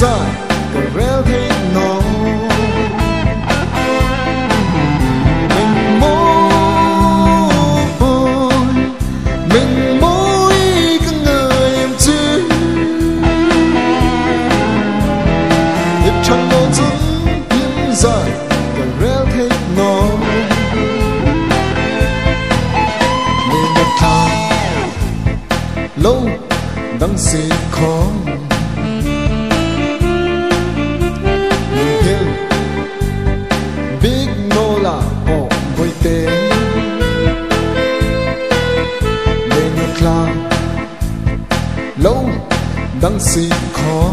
dài cờ reo thế nó mình mỗi cái người em chứ em chẳng bao giờ im dài cờ reo thế nó mình đã thà lâu đang xin khó lâu đang xin khó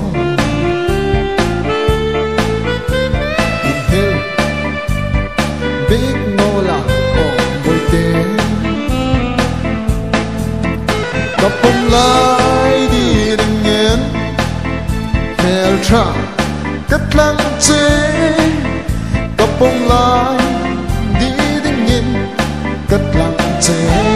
in hill big no là môi tên gặp bông lai đi đừng nghẹn heo tra cất lăng chế gặp bông lai đi đừng nhìn cất lăng chế